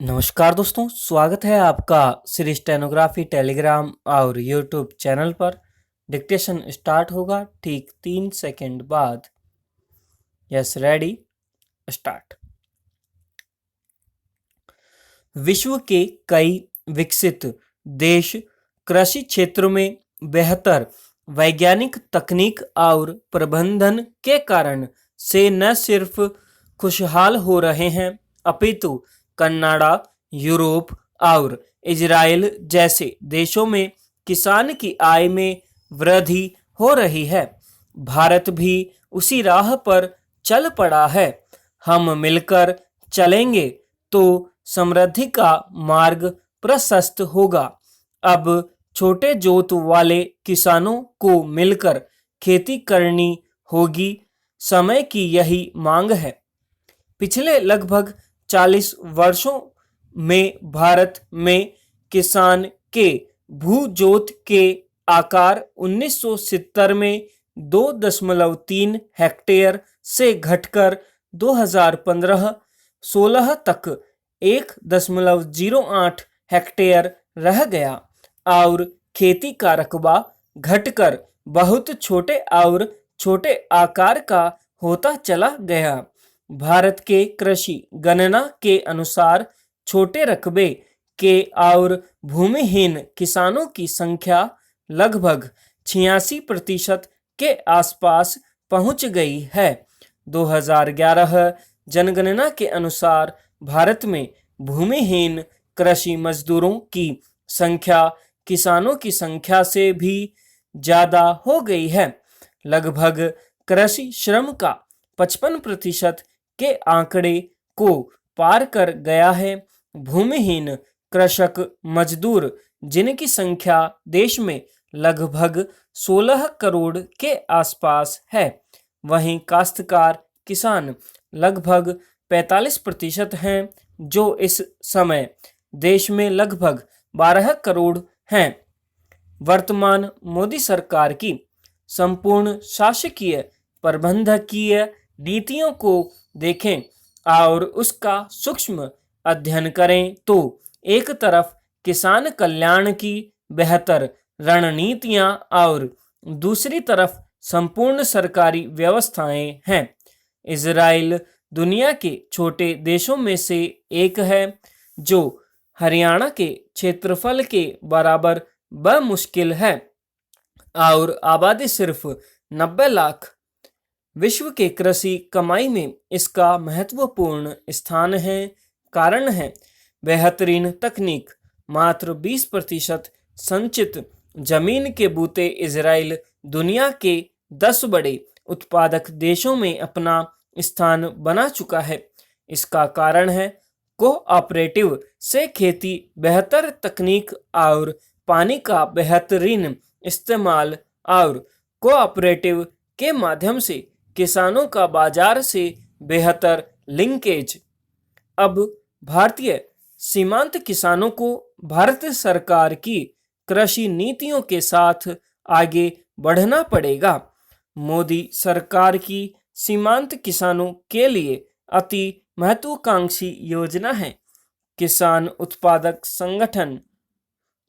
नमस्कार दोस्तों, स्वागत है आपका श्री स्टेनोग्राफी टेलीग्राम और यूट्यूब चैनल पर। डिक्टेशन स्टार्ट होगा ठीक 3 सेकंड बाद। Yes, ready, start. विश्व के कई विकसित देश कृषि क्षेत्र में बेहतर वैज्ञानिक तकनीक और प्रबंधन के कारण से न सिर्फ खुशहाल हो रहे हैं, अपितु कनाडा, यूरोप और इजराइल जैसे देशों में किसान की आय में वृद्धि हो रही है। भारत भी उसी राह पर चल पड़ा है। हम मिलकर चलेंगे तो समृद्धि का मार्ग प्रशस्त होगा। अब छोटे जोत वाले किसानों को मिलकर खेती करनी होगी, समय की यही मांग है। पिछले लगभग 40 वर्षों में भारत में किसान के भू-जोत के आकार 1970 में 2.3 हेक्टेयर से घटकर 2015-16 तक 1.08 हेक्टेयर रह गया और खेती का रकबा घटकर बहुत छोटे और छोटे आकार का होता चला गया। भारत के कृषि गणना के अनुसार छोटे रकबे के और भूमिहीन किसानों की संख्या लगभग 86% के आसपास पहुंच गई है। 2011 जनगणना के अनुसार भारत में भूमिहीन कृषि मजदूरों की संख्या किसानों की संख्या से भी ज्यादा हो गई है। लगभग कृषि श्रम का 55% के आंकड़े को पार कर गया है। भूमिहीन कृषक मजदूर, जिनकी संख्या देश में लगभग 16 करोड़ के आसपास है, वहीं काश्तकार किसान लगभग 45% हैं, जो इस समय देश में लगभग 12 करोड़ हैं। वर्तमान मोदी सरकार की संपूर्ण शासकीय प्रबंधकीय नीतियों को देखें और उसका सूक्ष्म अध्ययन करें तो एक तरफ किसान कल्याण की बेहतर रणनीतियां और दूसरी तरफ संपूर्ण सरकारी व्यवस्थाएं हैं। इजराइल दुनिया के छोटे देशों में से एक है, जो हरियाणा के क्षेत्रफल के बराबर बमुश्किल है और आबादी सिर्फ 90 लाख। विश्व के कृषि कमाई में इसका महत्वपूर्ण स्थान है। कारण है बेहतरीन तकनीक। मात्र 20% संचित जमीन के बूते इजराइल दुनिया के 10 बड़े उत्पादक देशों में अपना स्थान बना चुका है। इसका कारण है कोऑपरेटिव से खेती, बेहतर तकनीक और पानी का बेहतरीन इस्तेमाल और कोऑपरेटिव के माध्यम से किसानों का बाजार से बेहतर लिंकेज। अब भारतीय सीमांत किसानों को भारत सरकार की कृषि नीतियों के साथ आगे बढ़ना पड़ेगा। मोदी सरकार की सीमांत किसानों के लिए अति महत्वाकांक्षी योजना है किसान उत्पादक संगठन।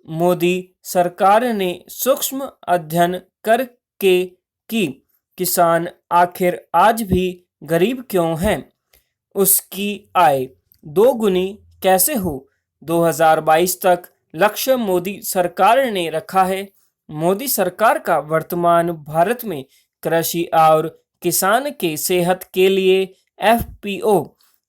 मोदी सरकार ने सूक्ष्म अध्ययन करके कि किसान आखिर आज भी गरीब क्यों हैं, उसकी आय दोगुनी कैसे हो, 2022 तक लक्ष्य मोदी सरकार ने रखा है। मोदी सरकार का वर्तमान भारत में कृषि और किसान के सेहत के लिए एफपीओ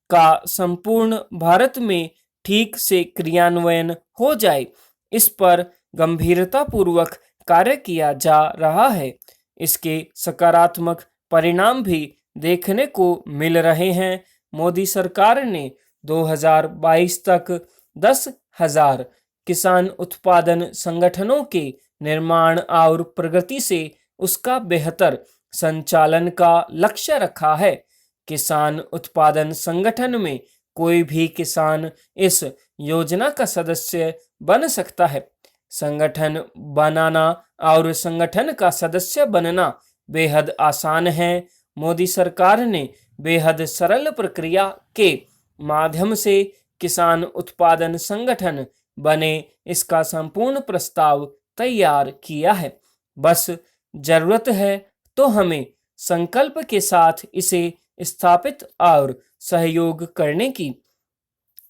का संपूर्ण भारत में ठीक से क्रियान्वयन हो जाए, इस पर गंभीरतापूर्वक कार्य किया जा रहा है। इसके सकारात्मक परिणाम भी देखने को मिल रहे हैं। मोदी सरकार ने 2022 तक 10,000 किसान उत्पादन संगठनों के निर्माण और प्रगति से उसका बेहतर संचालन का लक्ष्य रखा है। किसान उत्पादन संगठन में कोई भी किसान इस योजना का सदस्य बन सकता है। संगठन बनाना और संगठन का सदस्य बनना बेहद आसान है। मोदी सरकार ने बेहद सरल प्रक्रिया के माध्यम से किसान उत्पादन संगठन बने, इसका संपूर्ण प्रस्ताव तैयार किया है। बस जरूरत है तो हमें संकल्प के साथ इसे स्थापित और सहयोग करने की।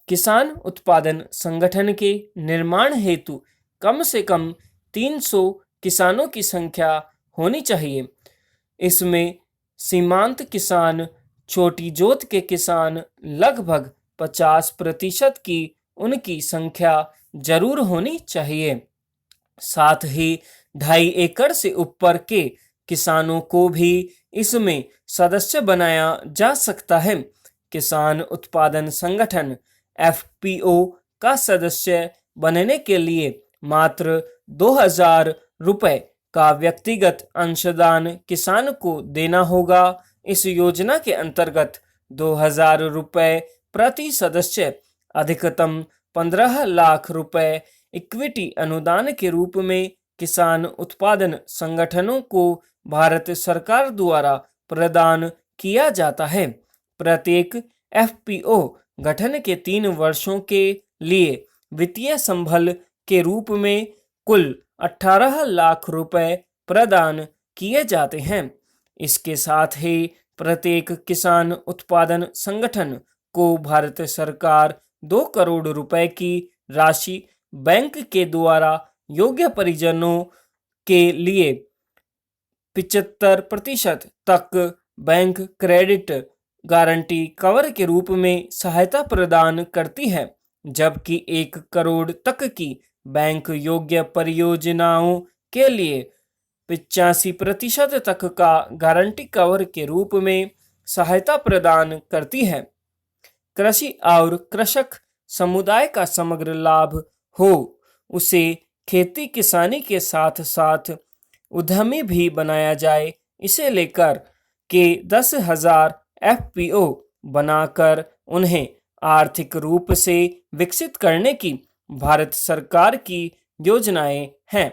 किसान उत्पादन संगठन के निर्माण हेतु कम से कम 300 किसानों की संख्या होनी चाहिए। इसमें सीमांत किसान, छोटी जोत के किसान लगभग 50% की उनकी संख्या जरूर होनी चाहिए। साथ ही 2.5 एकड़ से ऊपर के किसानों को भी इसमें सदस्य बनाया जा सकता है। किसान उत्पादन संगठन एफपीओ का सदस्य बनने के लिए मात्र 2,000 रुपए का व्यक्तिगत अंशदान किसान को देना होगा। इस योजना के अंतर्गत 2,000 रुपए प्रति सदस्य, अधिकतम 15 लाख रुपए इक्विटी अनुदान के रूप में किसान उत्पादन संगठनों को भारत सरकार द्वारा प्रदान किया जाता है। प्रत्येक एफपीओ गठन के 3 वर्षों के लिए वित्तीय संबल के रूप में कुल 18 लाख रुपए प्रदान किए जाते हैं। इसके साथ ही प्रत्येक किसान उत्पादन संगठन को भारत सरकार 2 करोड़ रुपए की राशि बैंक के द्वारा योग्य परिजनों के लिए 75% तक बैंक क्रेडिट गारंटी कवर के रूप में सहायता प्रदान करती है, जबकि 1 करोड़ तक की बैंक योग्य परियोजनाओं के लिए 85% तक का गारंटी कवर के रूप में सहायता प्रदान करती है। कृषि और कृषक समुदाय का समग्र लाभ हो, उसे खेती किसानी के साथ साथ उद्यमी भी बनाया जाए। इसे लेकर के 10,000 एफपीओ बनाकर उन्हें आर्थिक रूप से विकसित करने की भारत सरकार की योजनाएं हैं।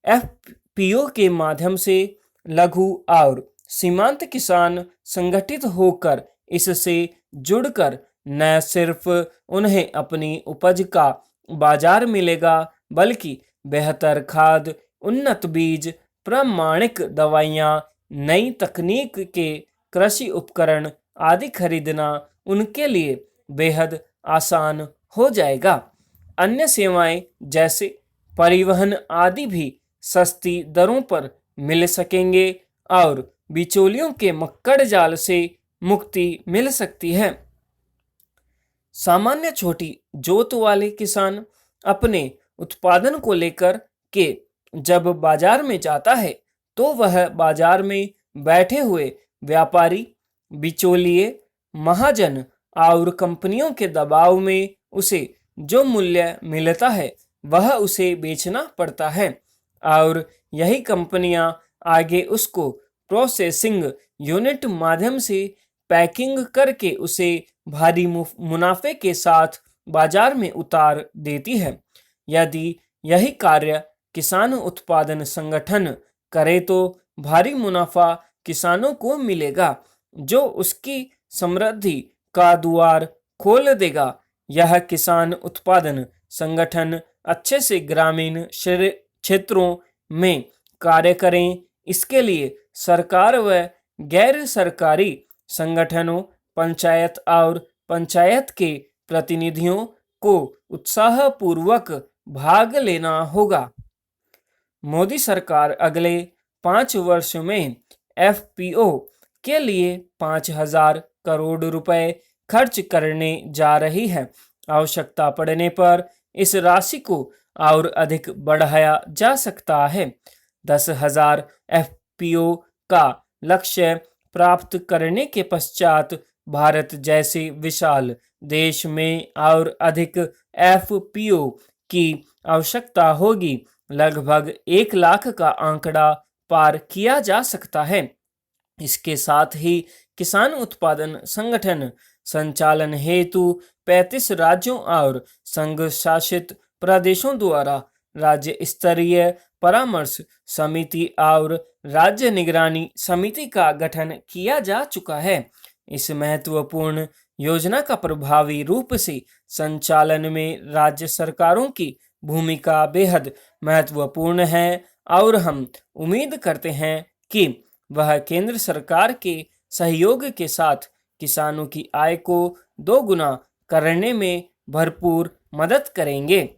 एफपीओ के माध्यम से लघु और सीमांत किसान संगठित होकर इससे जुड़कर न सिर्फ उन्हें अपनी उपज का बाजार मिलेगा, बल्कि बेहतर खाद, उन्नत बीज, प्रामाणिक दवाइयाँ, नई तकनीक के कृषि उपकरण आदि खरीदना उनके लिए बेहद आसान हो जाएगा। अन्य सेवाएं जैसे परिवहन आदि भी सस्ती दरों पर मिल सकेंगे और बिचौलियों के मक्कड़ जाल से मुक्ति मिल सकती है। सामान्य छोटी जोत वाले किसान अपने उत्पादन को लेकर के जब बाजार में जाता है तो वह बाजार में बैठे हुए व्यापारी, बिचौलिए, महाजन और कंपनियों के दबाव में उसे जो मूल्य मिलता है वह उसे बेचना पड़ता है और यही कंपनियां आगे उसको प्रोसेसिंग यूनिट माध्यम से पैकिंग करके उसे भारी मुनाफे के साथ बाजार में उतार देती है। यदि यही कार्य किसान उत्पादन संगठन करे तो भारी मुनाफा किसानों को मिलेगा, जो उसकी समृद्धि का द्वार खोल देगा। यह किसान उत्पादन संगठन अच्छे से ग्रामीण क्षेत्रों में कार्य करें, इसके लिए सरकार व गैर सरकारी संगठनों, पंचायत और पंचायत के प्रतिनिधियों को उत्साहपूर्वक भाग लेना होगा। मोदी सरकार अगले 5 वर्ष में एफपीओ के लिए 5,000 करोड़ रुपए खर्च करने जा रही है। आवश्यकता पड़ने पर इस राशि को और अधिक बढ़ाया जा सकता है। 10,000 एफपीओ का लक्ष्य प्राप्त करने के पश्चात भारत जैसे विशाल देश में और अधिक एफपीओ की आवश्यकता होगी। लगभग 1 लाख का आंकड़ा पार किया जा सकता है। इसके साथ ही किसान उत्पादन संगठन संचालन हेतु 35 राज्यों और संघ शासित प्रदेशों द्वारा राज्य स्तरीय परामर्श समिति और राज्य निगरानी समिति का गठन किया जा चुका है। इस महत्वपूर्ण योजना का प्रभावी रूप से संचालन में राज्य सरकारों की भूमिका बेहद महत्वपूर्ण है और हम उम्मीद करते हैं कि वह केंद्र सरकार के सहयोग के साथ किसानों की आय को दोगुना करने में भरपूर मदद करेंगे।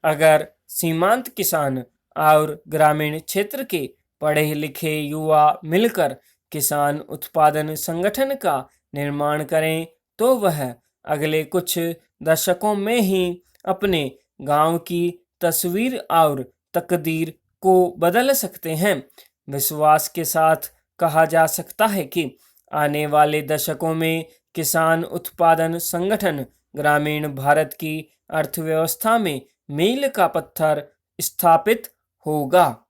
अगर सीमांत किसान और ग्रामीण क्षेत्र के पढ़े लिखे युवा मिलकर किसान उत्पादन संगठन का निर्माण करें तो वह अगले कुछ दशकों में ही अपने गांव की तस्वीर और तकदीर को बदल सकते हैं। विश्वास के साथ कहा जा सकता है कि आने वाले दशकों में किसान उत्पादन संगठन ग्रामीण भारत की अर्थव्यवस्था में मील का पत्थर स्थापित होगा।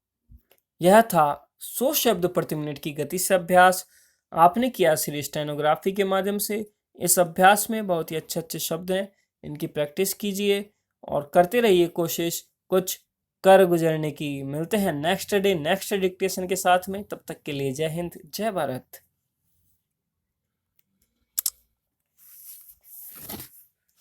यह था 100 शब्द प्रति मिनट की गति से अभ्यास। आपने किया सीरीज स्टेनोग्राफी के माध्यम से। इस अभ्यास में बहुत ही अच्छे अच्छे शब्द हैं, इनकी प्रैक्टिस कीजिए और करते रहिए कोशिश कुछ कर गुजरने की। मिलते हैं नेक्स्ट डे नेक्स्ट डिक्टेशन के साथ में, तब तक के लिए जय हिंद जय भारत।